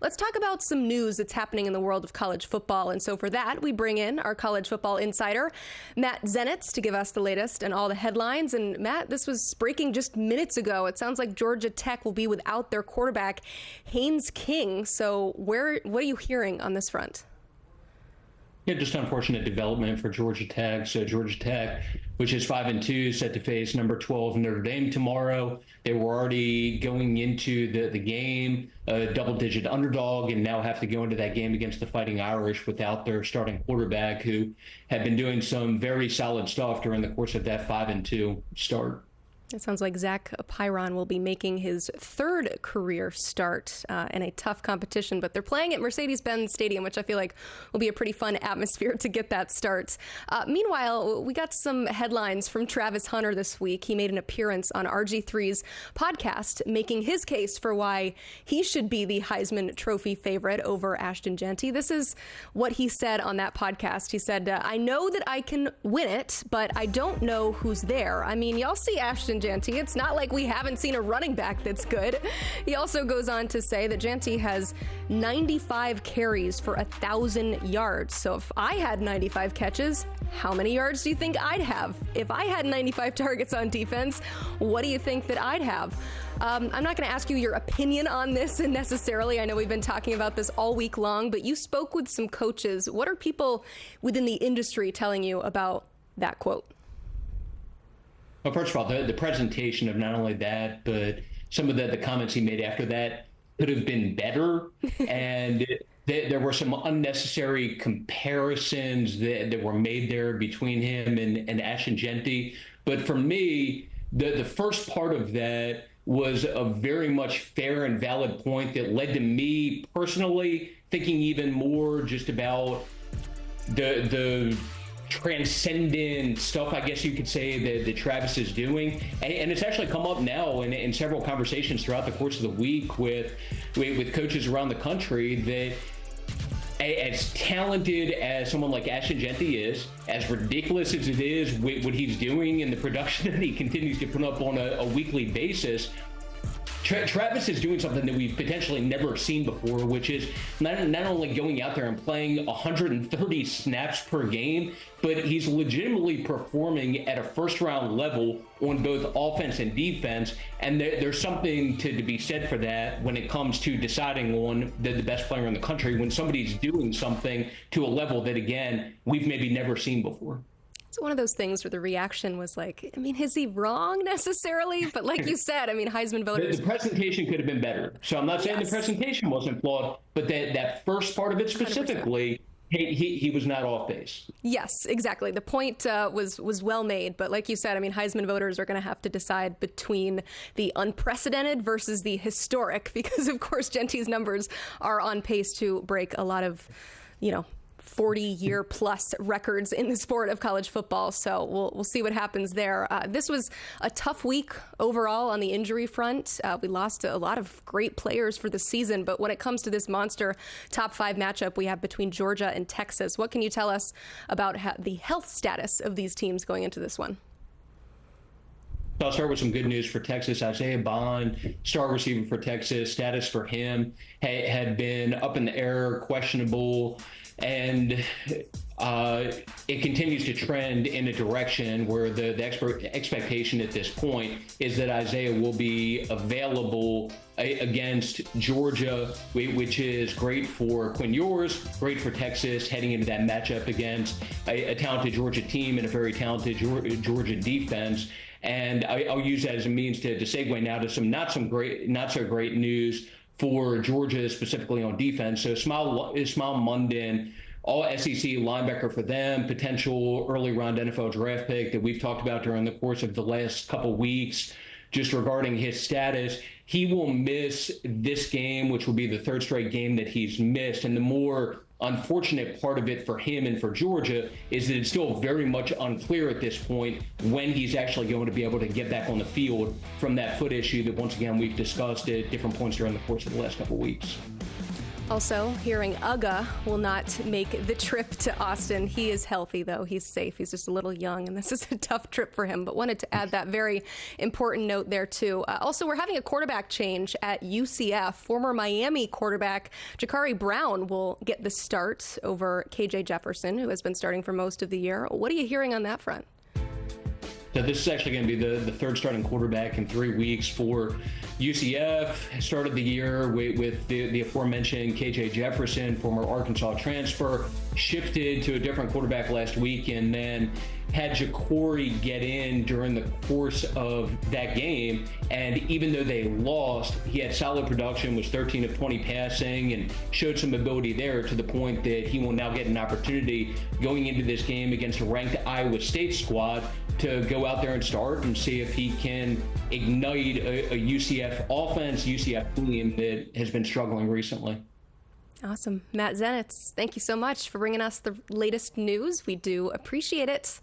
let's talk about some news that's happening in the world of college football. And so for that, we bring in our college football insider, Matt Zenitz, to give us the latest and all the headlines. And Matt, this was breaking just minutes ago. It sounds like Georgia Tech will be without their quarterback, Haynes King. So what are you hearing on this front? Yeah, just unfortunate development for Georgia Tech. So Georgia Tech, which is 5-2, set to face number 12 Notre Dame tomorrow. They were already going into the game a double-digit underdog, and now have to go into that game against the Fighting Irish without their starting quarterback, who had been doing some very solid stuff during the course of that 5-2 start. It sounds like Zach Pyron will be making his third career start in a tough competition, but they're playing at Mercedes-Benz Stadium, which I feel like will be a pretty fun atmosphere to get that start. Meanwhile, we got some headlines from Travis Hunter this week. He made an appearance on RG3's podcast, making his case for why he should be the Heisman Trophy favorite over Ashton Jeanty. This is what he said on that podcast. He said, I know that I can win it, but I don't know who's there. I mean, y'all see Ashton Jeanty. It's not like we haven't seen a running back that's good. He also goes on to say that Jeanty has 95 carries for 1,000 yards. So if I had 95 catches, how many yards do you think I'd have? If I had 95 targets on defense, what do you think that I'd have? I'm not going to ask you your opinion on this necessarily. I know we've been talking about this all week long, but you spoke with some coaches. What are people within the industry telling you about that quote? Well, first of all, the presentation of not only that, but some of the comments he made after that could have been better. And there were some unnecessary comparisons that were made there between him and Ashton Jeanty. But for me, the first part of that was a very much fair and valid point that led to me personally thinking even more just about the transcendent stuff, I guess you could say, that Travis is doing. And it's actually come up now in several conversations throughout the course of the week with coaches around the country that as talented as someone like Ashton Jeanty is, as ridiculous as it is what he's doing and the production that he continues to put up on a weekly basis, Travis is doing something that we've potentially never seen before, which is not only going out there and playing 130 snaps per game, but he's legitimately performing at a first-round level on both offense and defense. And there's something to be said for that when it comes to deciding on the best player in the country, when somebody's doing something to a level that, again, we've maybe never seen before. It's one of those things where the reaction was like, I mean, is he wrong necessarily? But like you said, I mean, Heisman voters. The presentation could have been better. So I'm not saying the presentation wasn't flawed, but that first part of it specifically, he was not off base. Yes, exactly. The point was well made. But like you said, I mean, Heisman voters are going to have to decide between the unprecedented versus the historic, because, of course, Jeanty's numbers are on pace to break a lot of, 40-year plus records in the sport of college football. So we'll see what happens there. This was a tough week overall on the injury front. We lost a lot of great players for the season. But when it comes to this monster top 5 matchup we have between Georgia and Texas, what can you tell us about the health status of these teams going into this one? I'll start with some good news for Texas. Isaiah Bond, star receiver for Texas, status for him had been up in the air, questionable, and it continues to trend in a direction where the expectation at this point is that Isaiah will be available against Georgia, which is great for Quinn Ewers, great for Texas heading into that matchup against a talented Georgia team and a very talented Georgia defense. And I'll use that as a means to segue now to some not so great news for Georgia, specifically on defense. So Ismail Munden, all SEC linebacker for them, potential early round NFL draft pick that we've talked about during the course of the last couple weeks, just regarding his status. He will miss this game, which will be the third straight game that he's missed. And the more unfortunate part of it for him and for Georgia is that it's still very much unclear at this point when he's actually going to be able to get back on the field from that foot issue that, once again, we've discussed at different points during the course of the last couple of weeks. Also, hearing Uga will not make the trip to Austin. He is healthy, though. He's safe. He's just a little young, and this is a tough trip for him. But wanted to add that very important note there, too. Also, we're having a quarterback change at UCF. Former Miami quarterback Ja'Carri Brown will get the start over KJ Jefferson, who has been starting for most of the year. What are you hearing on that front? So this is actually going to be the third starting quarterback in 3 weeks for UCF. Started the year with the aforementioned KJ Jefferson, former Arkansas transfer, shifted to a different quarterback last week, and then had Ja'Carri get in during the course of that game. And even though they lost, he had solid production, was 13 of 20 passing, and showed some ability there to the point that he will now get an opportunity going into this game against a ranked Iowa State squad to go out there and start and see if he can ignite a UCF offense, UCF team that has been struggling recently. Awesome. Matt Zenitz, thank you so much for bringing us the latest news. We do appreciate it.